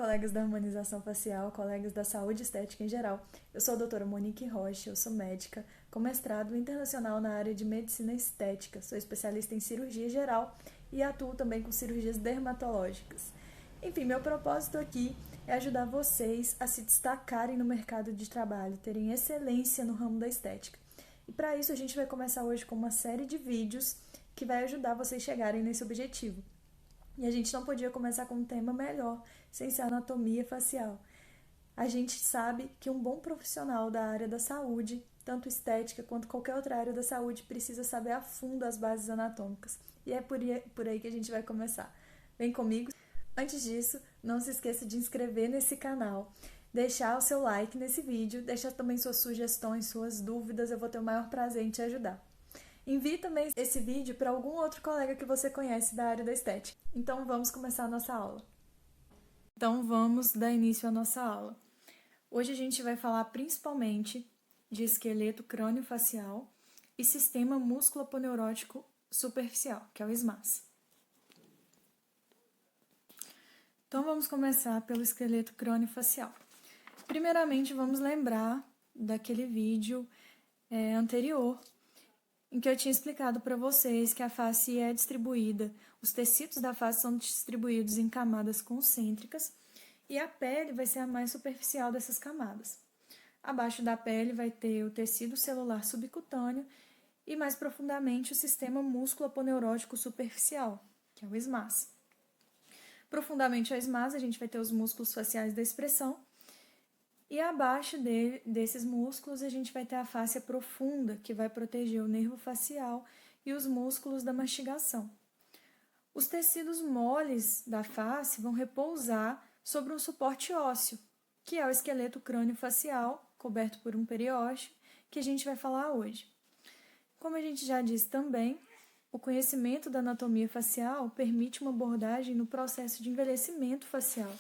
colegas da harmonização facial, colegas da saúde estética em geral. Eu sou a doutora Monique Rocha, eu sou médica com mestrado internacional na área de medicina estética. Sou especialista em cirurgia geral e atuo também com cirurgias dermatológicas. Enfim, meu propósito aqui é ajudar vocês a se destacarem no mercado de trabalho, terem excelência no ramo da estética. E para isso a gente vai começar hoje com uma série de vídeos que vai ajudar vocês a chegarem nesse objetivo. E a gente não podia começar com um tema melhor, sem ser a anatomia facial. A gente sabe que um bom profissional da área da saúde, tanto estética quanto qualquer outra área da saúde, precisa saber a fundo as bases anatômicas. E é por aí que a gente vai começar. Vem comigo. Antes disso, não se esqueça de inscrever nesse canal, deixar o seu like nesse vídeo, deixar também suas sugestões, suas dúvidas, eu vou ter o maior prazer em te ajudar. Envie também esse vídeo para algum outro colega que você conhece da área da estética. Então vamos começar a nossa aula. Então vamos dar início à nossa aula. Hoje a gente vai falar principalmente de esqueleto crânio-facial e sistema músculo-aponeurótico superficial, que é o SMAS. Então vamos começar pelo esqueleto crânio-facial. Primeiramente vamos lembrar daquele vídeo anterior, em que eu tinha explicado para vocês que a face é distribuída, os tecidos da face são distribuídos em camadas concêntricas e a pele vai ser a mais superficial dessas camadas. Abaixo da pele vai ter o tecido celular subcutâneo e mais profundamente o sistema músculo-aponeurótico superficial, que é o SMAS. Profundamente ao SMAS a gente vai ter os músculos faciais da expressão, e abaixo desses músculos a gente vai ter a fáscia profunda, que vai proteger o nervo facial e os músculos da mastigação. Os tecidos moles da face vão repousar sobre um suporte ósseo, que é o esqueleto crânio-facial, coberto por um periósteo, que a gente vai falar hoje. Como a gente já disse também, o conhecimento da anatomia facial permite uma abordagem no processo de envelhecimento facial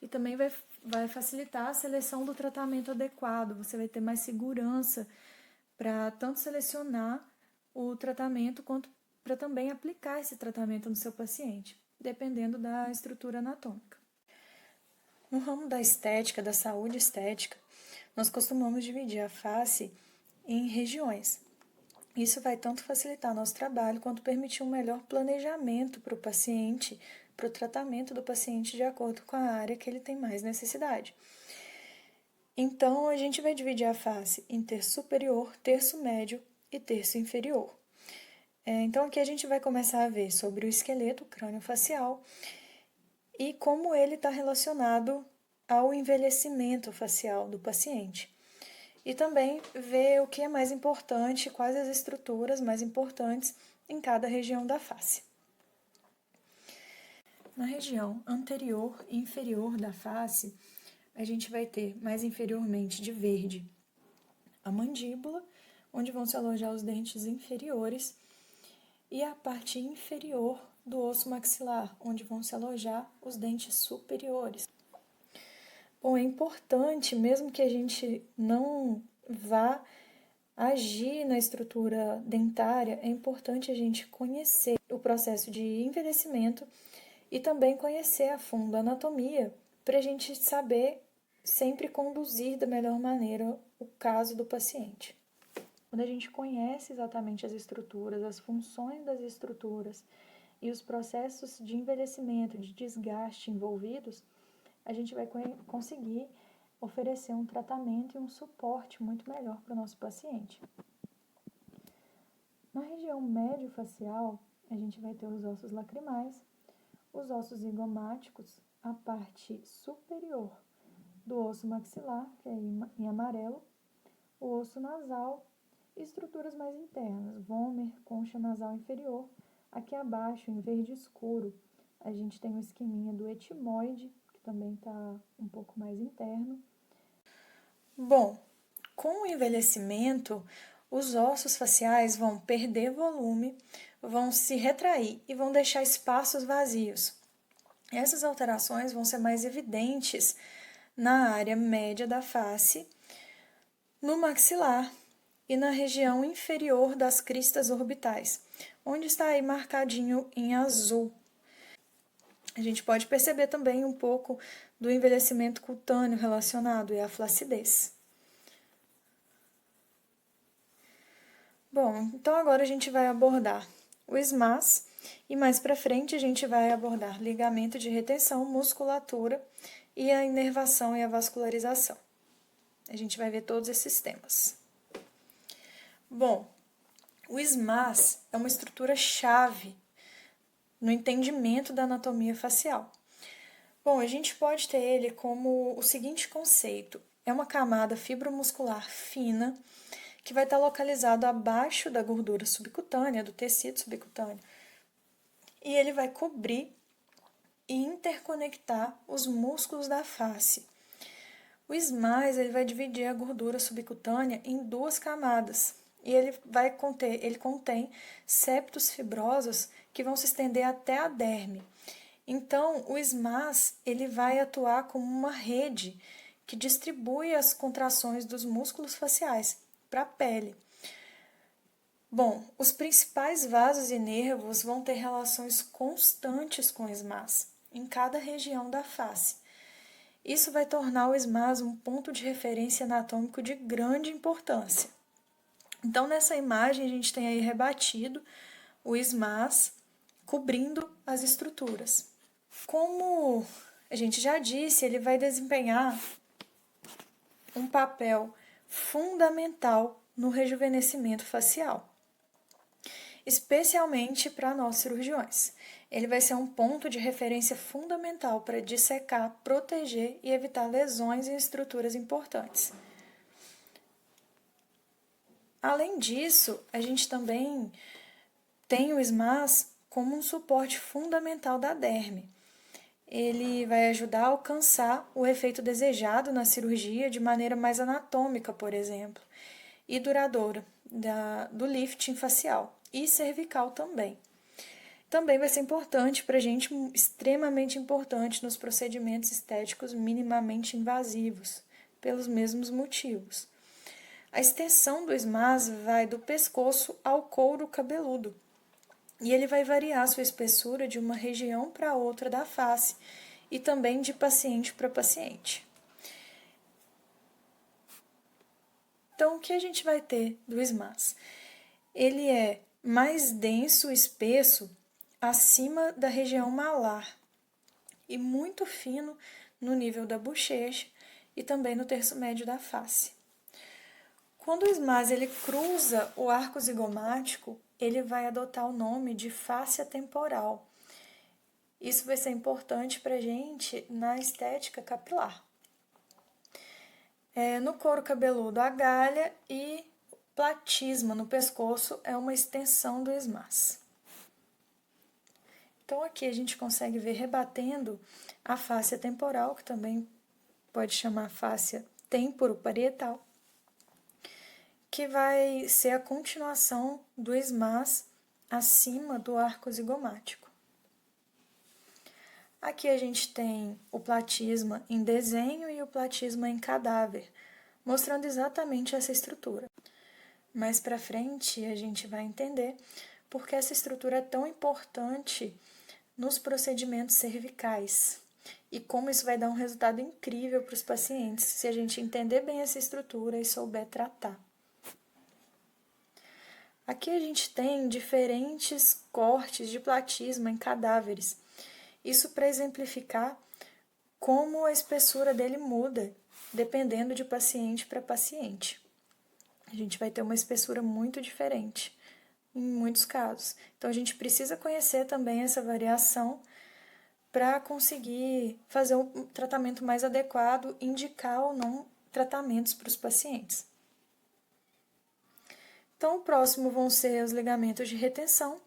e também vai facilitar a seleção do tratamento adequado. Você vai ter mais segurança para tanto selecionar o tratamento quanto para também aplicar esse tratamento no seu paciente, dependendo da estrutura anatômica. No ramo da estética, da saúde estética, nós costumamos dividir a face em regiões. Isso vai tanto facilitar nosso trabalho quanto permitir um melhor planejamento para o paciente, para o tratamento do paciente de acordo com a área que ele tem mais necessidade. Então, a gente vai dividir a face em terço superior, terço médio e terço inferior. Então, aqui a gente vai começar a ver sobre o esqueleto crânio-facial e como ele está relacionado ao envelhecimento facial do paciente. E também ver o que é mais importante, quais as estruturas mais importantes em cada região da face. Na região anterior e inferior da face, a gente vai ter mais inferiormente de verde a mandíbula, onde vão se alojar os dentes inferiores, e a parte inferior do osso maxilar, onde vão se alojar os dentes superiores. Bom, é importante, mesmo que a gente não vá agir na estrutura dentária, é importante a gente conhecer o processo de envelhecimento e também conhecer a fundo a anatomia para a gente saber sempre conduzir da melhor maneira o caso do paciente. Quando a gente conhece exatamente as estruturas, as funções das estruturas e os processos de envelhecimento, de desgaste envolvidos, a gente vai conseguir oferecer um tratamento e um suporte muito melhor para o nosso paciente. Na região médio-facial, a gente vai ter os ossos lacrimais, os ossos zigomáticos, a parte superior do osso maxilar, que é em amarelo, o osso nasal e estruturas mais internas, vômer, concha nasal inferior. Aqui abaixo, em verde escuro, a gente tem o esqueminha do etimoide, que também está um pouco mais interno. Bom, com o envelhecimento, os ossos faciais vão perder volume, vão se retrair e vão deixar espaços vazios. Essas alterações vão ser mais evidentes na área média da face, no maxilar e na região inferior das cristas orbitais, onde está aí marcadinho em azul. A gente pode perceber também um pouco do envelhecimento cutâneo relacionado é a flacidez. Bom, então agora a gente vai abordar o SMAS e mais para frente a gente vai abordar ligamento de retenção, musculatura e a inervação e a vascularização. A gente vai ver todos esses temas. Bom, o SMAS é uma estrutura chave no entendimento da anatomia facial. Bom, a gente pode ter ele como o seguinte conceito: é uma camada fibromuscular fina que vai estar localizado abaixo da gordura subcutânea, do tecido subcutâneo, e ele vai cobrir e interconectar os músculos da face. O SMAS ele vai dividir a gordura subcutânea em duas camadas, e ele contém septos fibrosos que vão se estender até a derme. Então, o SMAS ele vai atuar como uma rede que distribui as contrações dos músculos faciais para a pele. Bom, os principais vasos e nervos vão ter relações constantes com o SMAS em cada região da face. Isso vai tornar o SMAS um ponto de referência anatômico de grande importância. Então, nessa imagem, a gente tem aí rebatido o SMAS cobrindo as estruturas. Como a gente já disse, ele vai desempenhar um papel fundamental no rejuvenescimento facial, especialmente para nós cirurgiões. Ele vai ser um ponto de referência fundamental para dissecar, proteger e evitar lesões em estruturas importantes. Além disso, a gente também tem o SMAS como um suporte fundamental da derme. Ele vai ajudar a alcançar o efeito desejado na cirurgia de maneira mais anatômica, por exemplo, e duradoura do lifting facial e cervical também. Também vai ser importante para a gente, extremamente importante nos procedimentos estéticos minimamente invasivos, pelos mesmos motivos. A extensão do SMAS vai do pescoço ao couro cabeludo, e ele vai variar sua espessura de uma região para outra da face e também de paciente para paciente. Então, o que a gente vai ter do SMAS? Ele é mais denso, espesso, acima da região malar e muito fino no nível da bochecha e também no terço médio da face. Quando o SMAS ele cruza o arco zigomático, ele vai adotar o nome de fáscia temporal. Isso vai ser importante para a gente na estética capilar. No couro cabeludo, a galha e platisma no pescoço é uma extensão do SMAS. Então, aqui a gente consegue ver rebatendo a fáscia temporal, que também pode chamar fáscia temporoparietal, que vai ser a continuação do SMAS acima do arco zigomático. Aqui a gente tem o platisma em desenho e o platisma em cadáver, mostrando exatamente essa estrutura. Mais para frente a gente vai entender porque essa estrutura é tão importante nos procedimentos cervicais e como isso vai dar um resultado incrível para os pacientes se a gente entender bem essa estrutura e souber tratar. Aqui a gente tem diferentes cortes de platisma em cadáveres. Isso para exemplificar como a espessura dele muda, dependendo de paciente para paciente. A gente vai ter uma espessura muito diferente em muitos casos. Então, a gente precisa conhecer também essa variação para conseguir fazer um tratamento mais adequado, indicar ou não tratamentos para os pacientes. Então, o próximo vão ser os ligamentos de retenção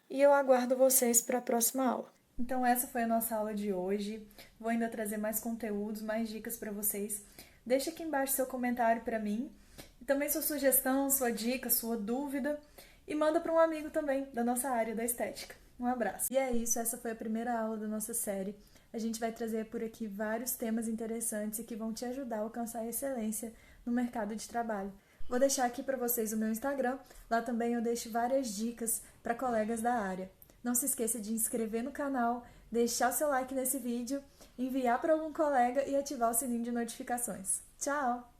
e eu aguardo vocês para a próxima aula. Então, essa foi a nossa aula de hoje. Vou ainda trazer mais conteúdos, mais dicas para vocês. Deixa aqui embaixo seu comentário para mim e também sua sugestão, sua dica, sua dúvida e manda para um amigo também da nossa área da estética. Um abraço. E é isso, essa foi a primeira aula da nossa série. A gente vai trazer por aqui vários temas interessantes e que vão te ajudar a alcançar a excelência no mercado de trabalho. Vou deixar aqui para vocês o meu Instagram, lá também eu deixo várias dicas para colegas da área. Não se esqueça de inscrever no canal, deixar o seu like nesse vídeo, enviar para algum colega e ativar o sininho de notificações. Tchau!